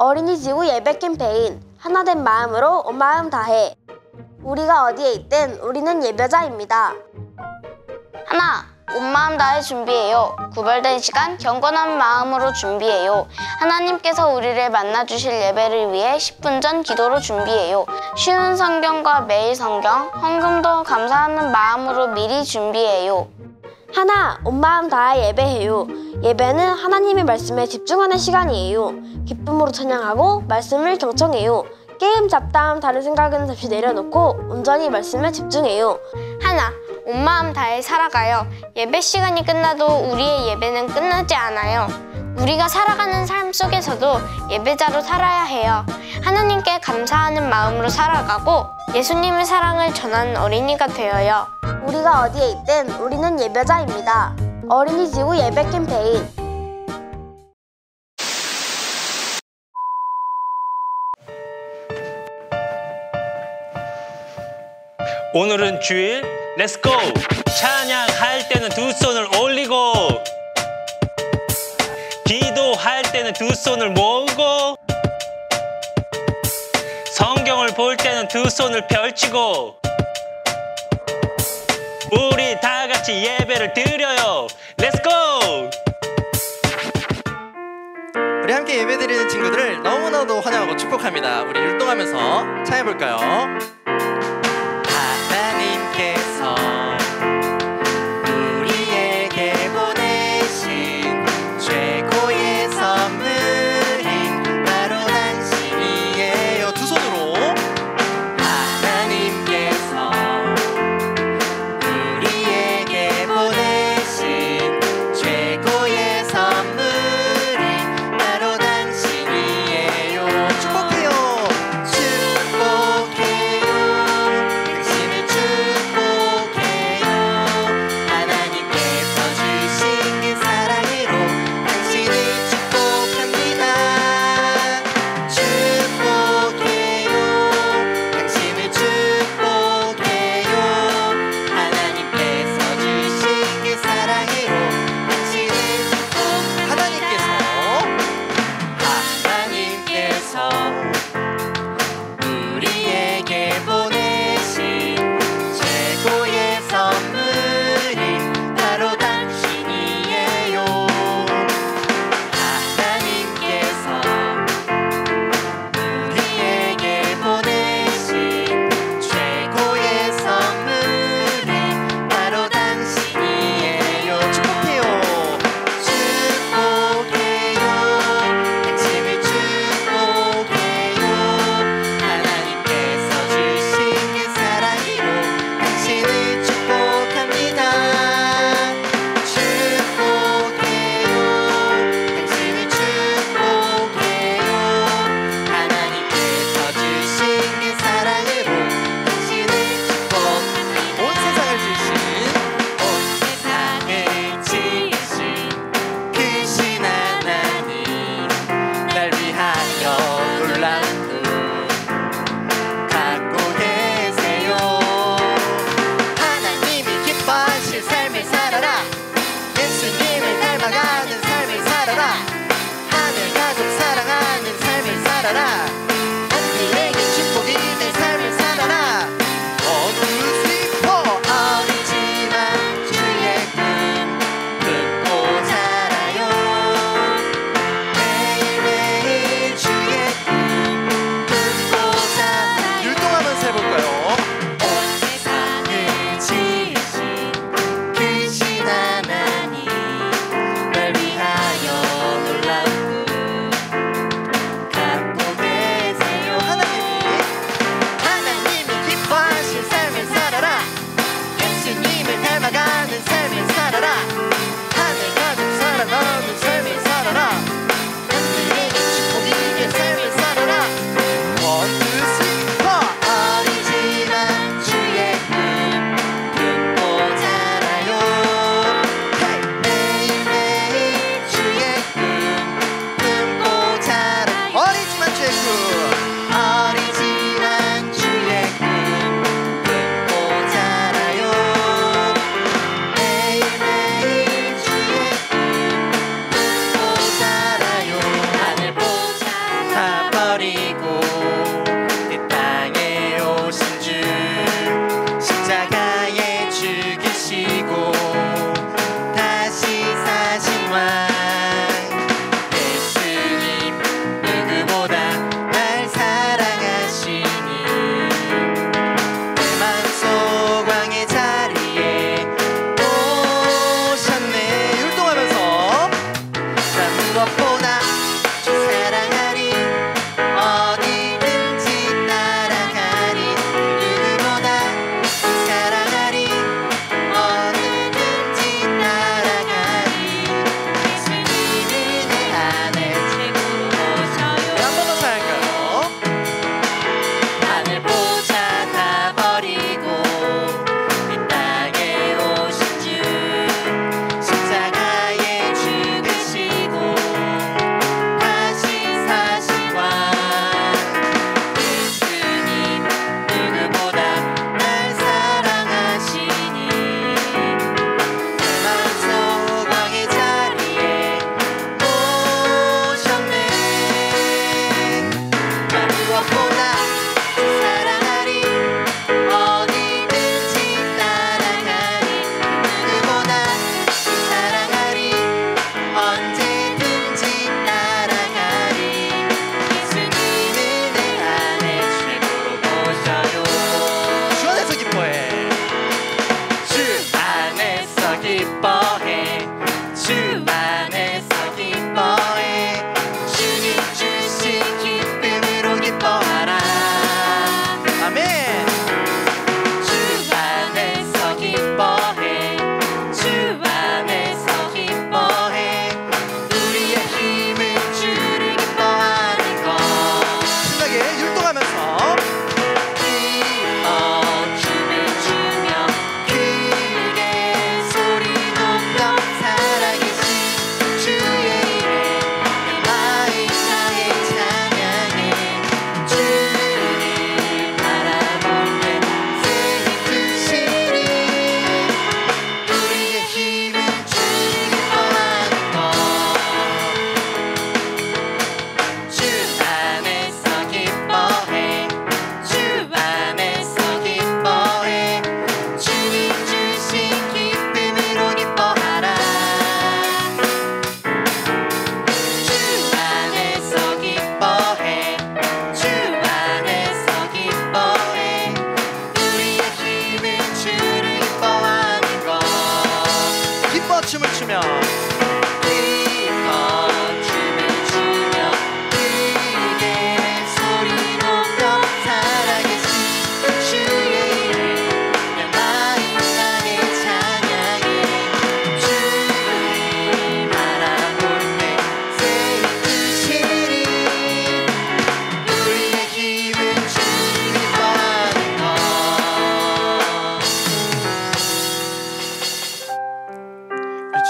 어린이지구 예배 캠페인 하나된 마음으로 온 마음 다해. 우리가 어디에 있든 우리는 예배자입니다. 하나, 온 마음 다해 준비해요. 구별된 시간 경건한 마음으로 준비해요. 하나님께서 우리를 만나주실 예배를 위해 10분 전 기도로 준비해요. 쉬운 성경과 매일 성경, 헌금도 감사하는 마음으로 미리 준비해요. 하나, 온 마음 다해 예배해요. 예배는 하나님의 말씀에 집중하는 시간이에요. 기쁨으로 찬양하고 말씀을 경청해요. 게임, 잡담, 다른 생각은 잠시 내려놓고 온전히 말씀에 집중해요. 하나, 온 마음 다해 살아가요. 예배 시간이 끝나도 우리의 예배는 끝나지 않아요. 우리가 살아가는 삶 속에서도 예배자로 살아야 해요. 하나님께 감사하는 마음으로 살아가고 예수님의 사랑을 전하는 어린이가 되어요. 우리가 어디에 있든 우리는 예배자입니다. 어린이지구 예배 캠페인. 오늘은 주일 렛츠고! 찬양할 때는 두 손을 올리고 기도할 때는 두 손을 모으고 성경을 볼 때는 두 손을 펼치고 우리 다 같이 예배를 드려요. 렛츠고! 우리 함께 예배드리는 친구들을 너무나도 환영하고 축복합니다. 우리 율동하면서 찬양해볼까요? 하나님께서 우리에게 보내신 최고의 선물인 바로 당신이에요. 두 손으로. 하나님께서 우리에게 보내신 최고의 선물인 바로 당신이에요. 축복해요. 축복해요.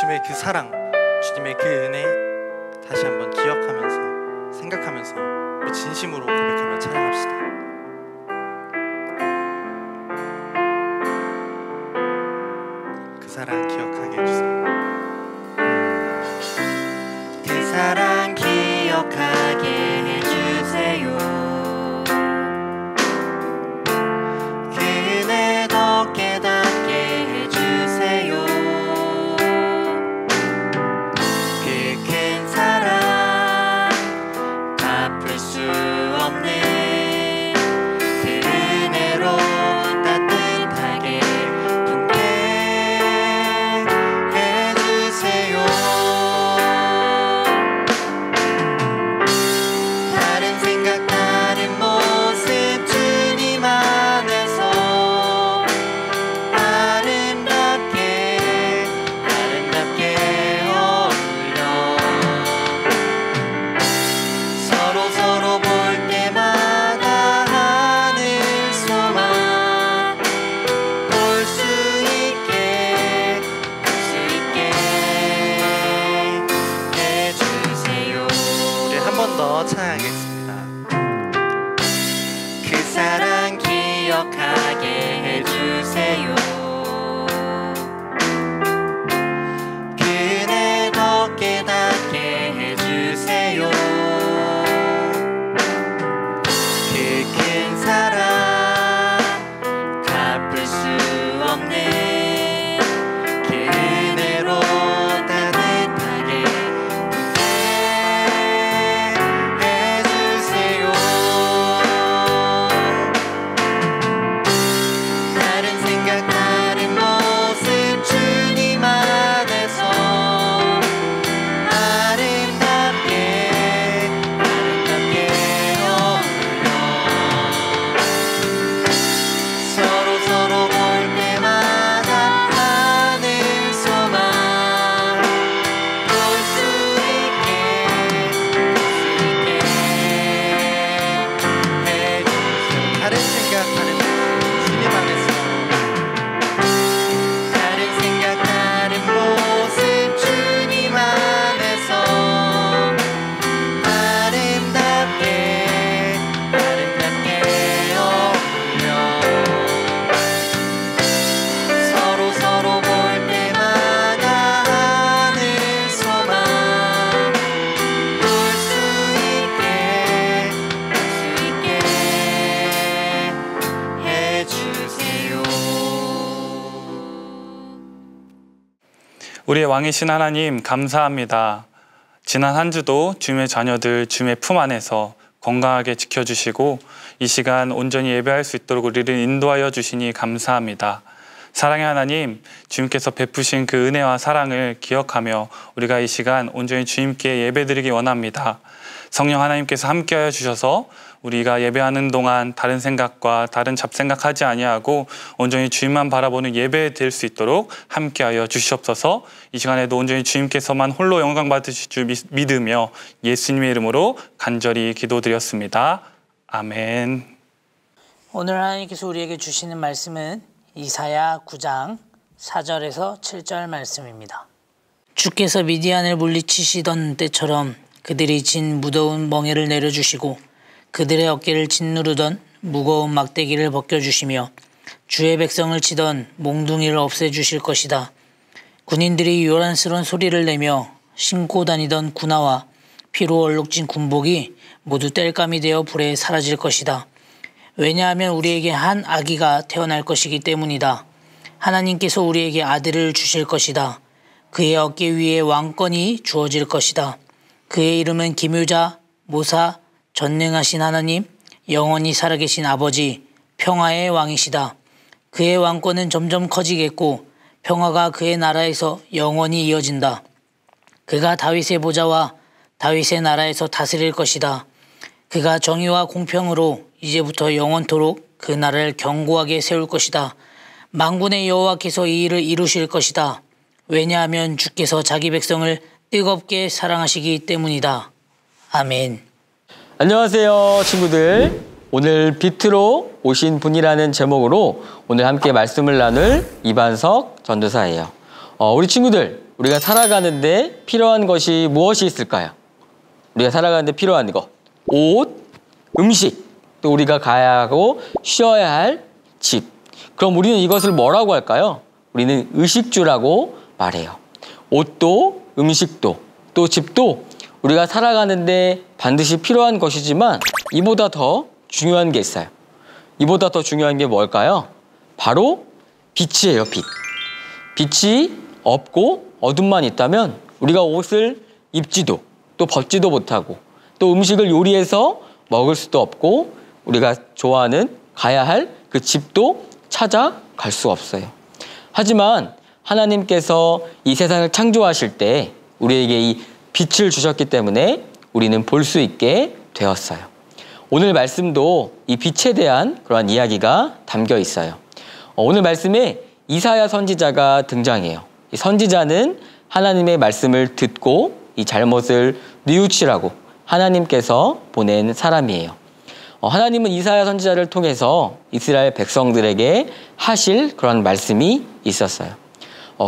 주님의 그 사랑, 주님의 그 은혜 다시 한번 기억하면서 생각하면서 우리 진심으로 고백하며 찬양합시다. 그 사랑 기억하게 해주세요. 그 사랑 기억하게 해주세요. 그 은혜 더 깨닫게 해주세요. 그 큰 사랑 갚을 수 없는 그 은혜로 따뜻하게 품게 해주세요. 다른 생각 다른 모습 주님 안에서 아름답게 어울려 서로 볼 때마다 하늘소만 볼 수 있게 해주세요. 우리 한 번 더 찬양하겠습니다. 그 사랑 기억하게 해주세요. 그 은혜 더 깨닫게 해주세요. 그 큰 사랑 갚을 수 없는 그 은혜로 따뜻하게 품게 해주세요. 다른 생각 다른 모습 주님 안에서 아름답게 어울려 서로 볼 때마다 하늘소만 볼 수 있게 해주세요. 다른 생각 다른 주님 안에서 다른 생각 다른 모습 주님 안에서 아름답게 어울려 서로 볼 때마다 하늘소만 볼 수 있게 해주세요. 우리의 왕이신 하나님 감사합니다. 지난 한 주도 주님의 자녀들 주님의 품 안에서 건강하게 지켜주시고 이 시간 온전히 예배할 수 있도록 우리를 인도하여 주시니 감사합니다. 사랑의 하나님, 주님께서 베푸신 그 은혜와 사랑을 기억하며 우리가 이 시간 온전히 주님께 예배드리기 원합니다. 성령 하나님께서 함께하여 주셔서 우리가 예배하는 동안 다른 생각과 다른 잡생각하지 아니하고 온전히 주님만 바라보는 예배 될 수 있도록 함께하여 주시옵소서. 이 시간에도 온전히 주님께서만 홀로 영광 받으실 줄 믿으며 예수님의 이름으로 간절히 기도드렸습니다. 아멘. 오늘 하나님께서 우리에게 주시는 말씀은 이사야 9장 4절에서 7절 말씀입니다. 주께서 미디안을 물리치시던 때처럼 그들이 진 무더운 멍에를 내려주시고 그들의 어깨를 짓누르던 무거운 막대기를 벗겨주시며 주의 백성을 치던 몽둥이를 없애주실 것이다. 군인들이 요란스러운 소리를 내며 신고 다니던 군화와 피로 얼룩진 군복이 모두 땔감이 되어 불에 사라질 것이다. 왜냐하면 우리에게 한 아기가 태어날 것이기 때문이다. 하나님께서 우리에게 아들을 주실 것이다. 그의 어깨 위에 왕권이 주어질 것이다. 그의 이름은 기묘자, 모사, 전능하신 하나님, 영원히 살아계신 아버지, 평화의 왕이시다. 그의 왕권은 점점 커지겠고 평화가 그의 나라에서 영원히 이어진다. 그가 다윗의 보좌와 다윗의 나라에서 다스릴 것이다. 그가 정의와 공평으로 이제부터 영원토록 그 나라를 견고하게 세울 것이다. 만군의 여호와께서 이 일을 이루실 것이다. 왜냐하면 주께서 자기 백성을 뜨겁게 사랑하시기 때문이다. 아멘. 안녕하세요, 친구들. 오늘 빛으로 오신 분이라는 제목으로 오늘 함께 말씀을 나눌 이반석 전도사예요. 우리 친구들, 우리가 살아가는데 필요한 것이 무엇이 있을까요? 우리가 살아가는데 필요한 것. 옷, 음식, 또 우리가 가야 하고 쉬어야 할 집. 그럼 우리는 이것을 뭐라고 할까요? 우리는 의식주라고 말해요. 옷도, 음식도, 또 집도 우리가 살아가는데 반드시 필요한 것이지만 이보다 더 중요한 게 있어요. 이보다 더 중요한 게 뭘까요? 바로 빛이에요, 빛. 빛이 없고 어둠만 있다면 우리가 옷을 입지도 또 벗지도 못하고 또 음식을 요리해서 먹을 수도 없고 우리가 좋아하는 가야 할 그 집도 찾아갈 수 없어요. 하지만 하나님께서 이 세상을 창조하실 때 우리에게 이 빛을 주셨기 때문에 우리는 볼 수 있게 되었어요. 오늘 말씀도 이 빛에 대한 그러한 이야기가 담겨 있어요. 오늘 말씀에 이사야 선지자가 등장해요. 이 선지자는 하나님의 말씀을 듣고 이 잘못을 뉘우치라고 하나님께서 보낸 사람이에요. 하나님은 이사야 선지자를 통해서 이스라엘 백성들에게 하실 그런 말씀이 있었어요.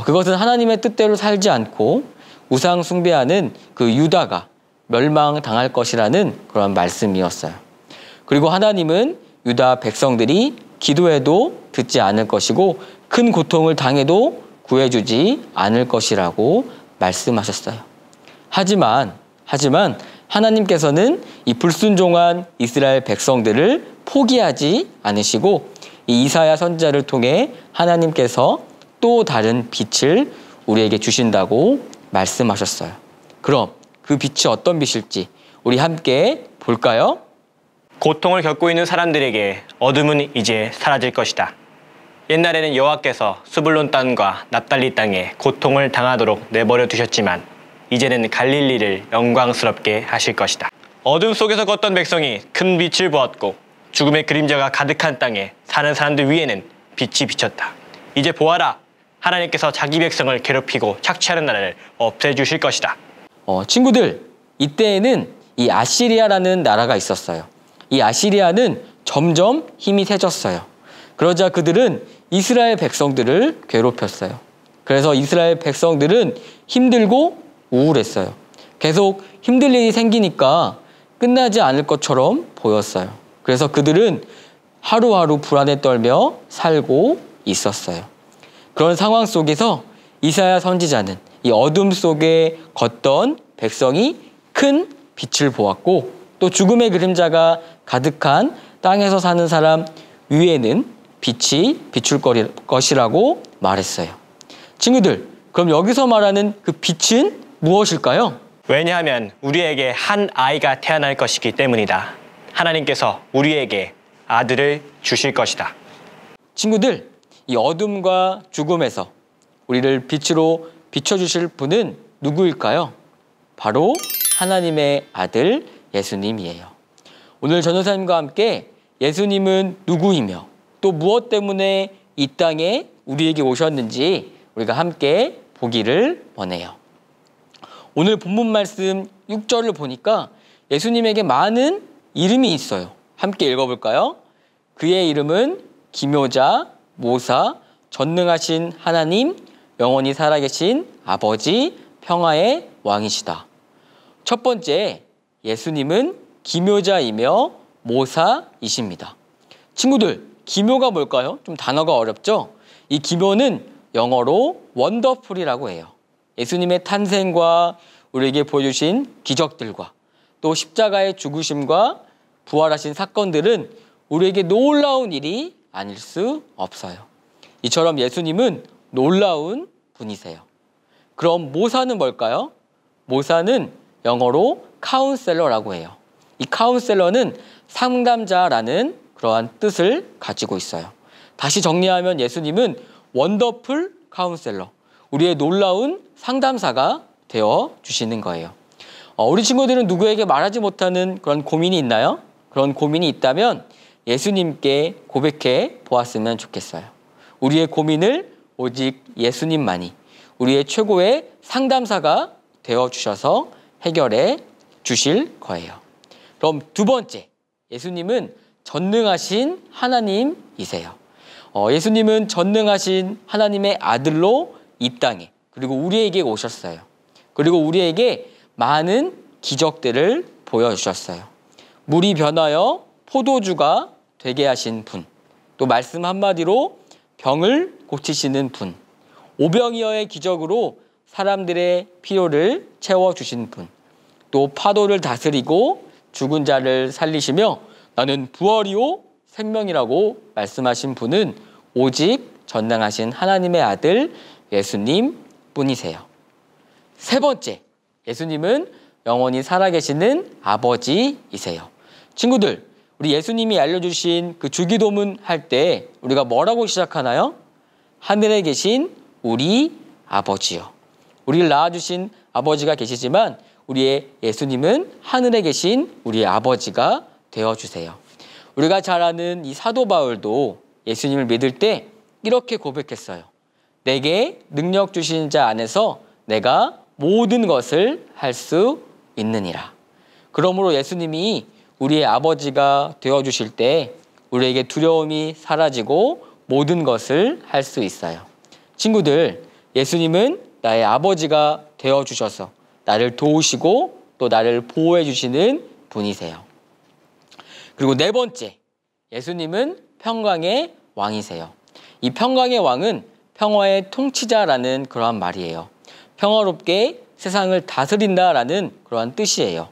그것은 하나님의 뜻대로 살지 않고 우상 숭배하는 그 유다가 멸망당할 것이라는 그런 말씀이었어요. 그리고 하나님은 유다 백성들이 기도해도 듣지 않을 것이고 큰 고통을 당해도 구해주지 않을 것이라고 말씀하셨어요. 하지만 하나님께서는 이 불순종한 이스라엘 백성들을 포기하지 않으시고 이 이사야 선지자를 통해 하나님께서 또 다른 빛을 우리에게 주신다고 말씀하셨어요. 그럼 그 빛이 어떤 빛일지 우리 함께 볼까요? 고통을 겪고 있는 사람들에게 어둠은 이제 사라질 것이다. 옛날에는 여호와께서 스불론 땅과 납달리 땅에 고통을 당하도록 내버려 두셨지만 이제는 갈릴리를 영광스럽게 하실 것이다. 어둠 속에서 걷던 백성이 큰 빛을 보았고 죽음의 그림자가 가득한 땅에 사는 사람들 위에는 빛이 비쳤다. 이제 보아라. 하나님께서 자기 백성을 괴롭히고 착취하는 나라를 없애주실 것이다. 친구들, 이때에는 이 아시리아라는 나라가 있었어요. 이 아시리아는 점점 힘이 세졌어요. 그러자 그들은 이스라엘 백성들을 괴롭혔어요. 그래서 이스라엘 백성들은 힘들고 우울했어요. 계속 힘들 일이 생기니까 끝나지 않을 것처럼 보였어요. 그래서 그들은 하루하루 불안에 떨며 살고 있었어요. 그런 상황 속에서 이사야 선지자는 이 어둠 속에 걷던 백성이 큰 빛을 보았고 또 죽음의 그림자가 가득한 땅에서 사는 사람 위에는 빛이 비출 것이라고 말했어요. 친구들, 그럼 여기서 말하는 그 빛은 무엇일까요? 왜냐하면 우리에게 한 아이가 태어날 것이기 때문이다. 하나님께서 우리에게 아들을 주실 것이다. 친구들, 이 어둠과 죽음에서 우리를 빛으로 비춰주실 분은 누구일까요? 바로 하나님의 아들 예수님이에요. 오늘 전도사님과 함께 예수님은 누구이며 또 무엇 때문에 이 땅에 우리에게 오셨는지 우리가 함께 보기를 원해요. 오늘 본문 말씀 6절을 보니까 예수님에게 많은 이름이 있어요. 함께 읽어볼까요? 그의 이름은 기묘자, 모사, 전능하신 하나님, 영원히 살아계신 아버지, 평화의 왕이시다. 첫 번째, 예수님은 기묘자이며 모사이십니다. 친구들, 기묘가 뭘까요? 좀 단어가 어렵죠? 이 기묘는 영어로 원더풀이라고 해요. 예수님의 탄생과 우리에게 보여주신 기적들과 또 십자가의 죽으심과 부활하신 사건들은 우리에게 놀라운 일이 아닐 수 없어요. 이처럼 예수님은 놀라운 분이세요. 그럼 모사는 뭘까요? 모사는 영어로 카운셀러라고 해요. 이 카운셀러는 상담자라는 그러한 뜻을 가지고 있어요. 다시 정리하면 예수님은 원더풀 카운셀러, 우리의 놀라운 상담사가 되어 주시는 거예요. 우리 친구들은 누구에게 말하지 못하는 그런 고민이 있나요? 그런 고민이 있다면 예수님께 고백해 보았으면 좋겠어요. 우리의 고민을 오직 예수님만이 우리의 최고의 상담사가 되어 주셔서 해결해 주실 거예요. 그럼 두 번째, 예수님은 전능하신 하나님이세요. 예수님은 전능하신 하나님의 아들로 이 땅에 그리고 우리에게 오셨어요. 그리고 우리에게 많은 기적들을 보여주셨어요. 물이 변하여 포도주가 되게 하신 분, 또 말씀 한마디로 병을 고치시는 분, 오병이어의 기적으로 사람들의 필요를 채워주신 분, 또 파도를 다스리고 죽은 자를 살리시며 나는 부활이요 생명이라고 말씀하신 분은 오직 전능하신 하나님의 아들 예수님 뿐이세요. 세 번째, 예수님은 영원히 살아계시는 아버지이세요. 친구들, 우리 예수님이 알려주신 그 주기도문 할 때 우리가 뭐라고 시작하나요? 하늘에 계신 우리 아버지요. 우리를 낳아주신 아버지가 계시지만 우리의 예수님은 하늘에 계신 우리의 아버지가 되어주세요. 우리가 잘 아는 이 사도 바울도 예수님을 믿을 때 이렇게 고백했어요. 내게 능력 주신 자 안에서 내가 모든 것을 할 수 있느니라. 그러므로 예수님이 우리의 아버지가 되어주실 때 우리에게 두려움이 사라지고 모든 것을 할 수 있어요. 친구들, 예수님은 나의 아버지가 되어주셔서 나를 도우시고 또 나를 보호해 주시는 분이세요. 그리고 네 번째, 예수님은 평강의 왕이세요. 이 평강의 왕은 평화의 통치자라는 그러한 말이에요. 평화롭게 세상을 다스린다라는 그러한 뜻이에요.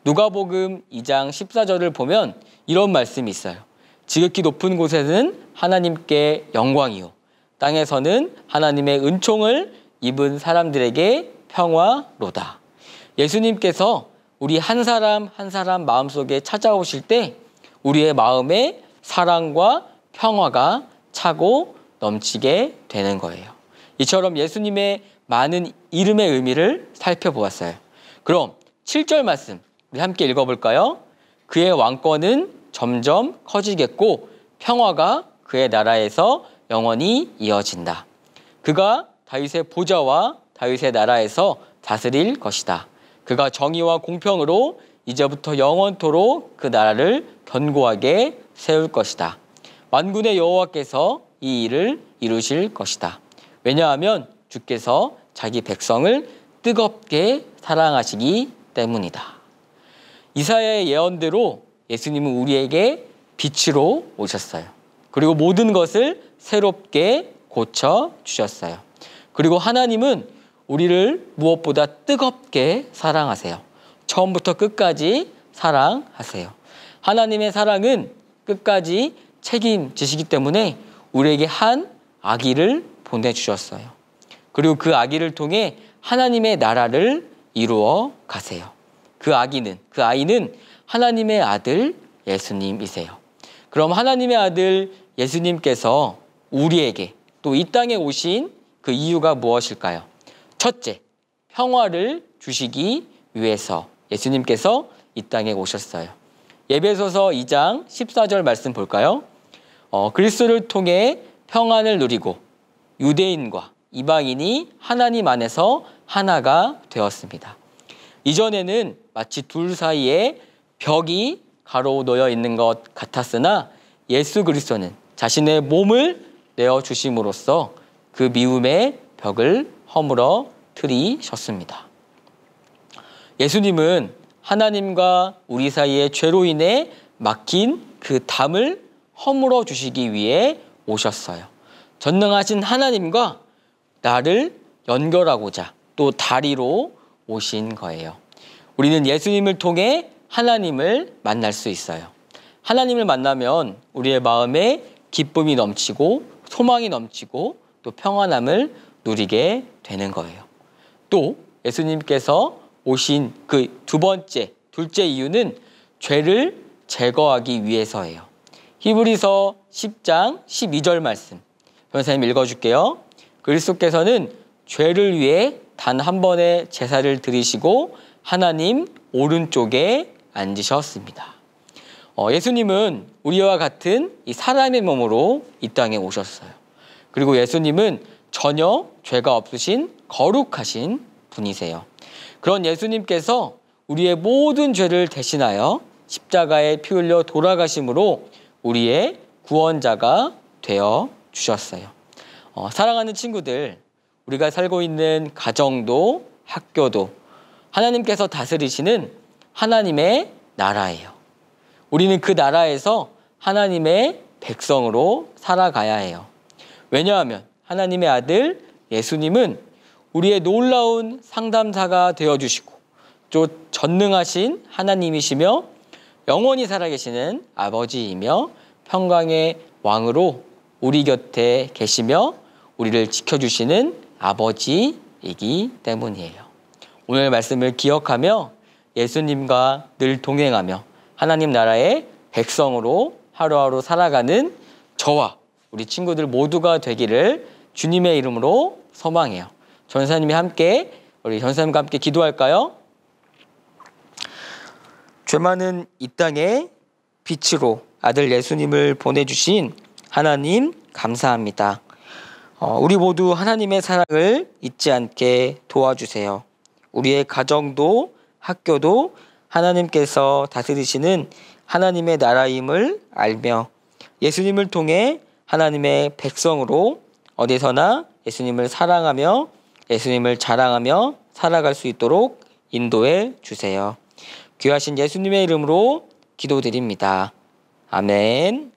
누가복음 2장 14절을 보면 이런 말씀이 있어요. 지극히 높은 곳에는 하나님께 영광이요, 땅에서는 하나님의 은총을 입은 사람들에게 평화로다. 예수님께서 우리 한 사람 한 사람 마음속에 찾아오실 때 우리의 마음에 사랑과 평화가 차고 넘치게 되는 거예요. 이처럼 예수님의 많은 이름의 의미를 살펴보았어요. 그럼 7절 말씀 우리 함께 읽어볼까요? 그의 왕권은 점점 커지겠고 평화가 그의 나라에서 영원히 이어진다. 그가 다윗의 보좌와 다윗의 나라에서 다스릴 것이다. 그가 정의와 공평으로 이제부터 영원토록 그 나라를 견고하게 세울 것이다. 만군의 여호와께서 이 일을 이루실 것이다. 왜냐하면 주께서 자기 백성을 뜨겁게 사랑하시기 때문이다. 이사야의 예언대로 예수님은 우리에게 빛으로 오셨어요. 그리고 모든 것을 새롭게 고쳐주셨어요. 그리고 하나님은 우리를 무엇보다 뜨겁게 사랑하세요. 처음부터 끝까지 사랑하세요. 하나님의 사랑은 끝까지 책임지시기 때문에 우리에게 한 아기를 보내주셨어요. 그리고 그 아기를 통해 하나님의 나라를 이루어 가세요. 그 아이는 하나님의 아들 예수님이세요. 그럼 하나님의 아들 예수님께서 우리에게 또 이 땅에 오신 그 이유가 무엇일까요? 첫째, 평화를 주시기 위해서 예수님께서 이 땅에 오셨어요. 에베소서 2장 14절 말씀 볼까요? 그리스도를 통해 평안을 누리고 유대인과 이방인이 하나님 안에서 하나가 되었습니다. 이전에는 마치 둘 사이에 벽이 가로 놓여 있는 것 같았으나 예수 그리스도는 자신의 몸을 내어주심으로써 그 미움의 벽을 허물어 트리셨습니다. 예수님은 하나님과 우리 사이의 죄로 인해 막힌 그 담을 허물어 주시기 위해 오셨어요. 전능하신 하나님과 나를 연결하고자 또 다리로 오신 거예요. 우리는 예수님을 통해 하나님을 만날 수 있어요. 하나님을 만나면 우리의 마음에 기쁨이 넘치고 소망이 넘치고 또 평안함을 누리게 되는 거예요. 또 예수님께서 오신 그 둘째 이유는 죄를 제거하기 위해서예요. 히브리서 10장 12절 말씀 변호사님 읽어줄게요. 그리스도께서는 죄를 위해 단 한 번의 제사를 드리시고 하나님 오른쪽에 앉으셨습니다. 예수님은 우리와 같은 이 사람의 몸으로 이 땅에 오셨어요. 그리고 예수님은 전혀 죄가 없으신 거룩하신 분이세요. 그런 예수님께서 우리의 모든 죄를 대신하여 십자가에 피 흘려 돌아가심으로 우리의 구원자가 되어 주셨어요. 사랑하는 친구들, 우리가 살고 있는 가정도 학교도 하나님께서 다스리시는 하나님의 나라예요. 우리는 그 나라에서 하나님의 백성으로 살아가야 해요. 왜냐하면 하나님의 아들 예수님은 우리의 놀라운 상담사가 되어주시고 또 전능하신 하나님이시며 영원히 살아계시는 아버지이며 평강의 왕으로 우리 곁에 계시며 우리를 지켜주시는 아버지이기 때문이에요. 오늘 말씀을 기억하며 예수님과 늘 동행하며 하나님 나라의 백성으로 하루하루 살아가는 저와 우리 친구들 모두가 되기를 주님의 이름으로 소망해요. 전사님이 함께 우리 전사님과 함께 기도할까요? 죄 많은 이 땅에 빛으로 아들 예수님을 보내주신 하나님 감사합니다. 우리 모두 하나님의 사랑을 잊지 않게 도와주세요. 우리의 가정도 학교도 하나님께서 다스리시는 하나님의 나라임을 알며 예수님을 통해 하나님의 백성으로 어디서나 예수님을 사랑하며 예수님을 자랑하며 살아갈 수 있도록 인도해 주세요. 귀하신 예수님의 이름으로 기도드립니다. 아멘.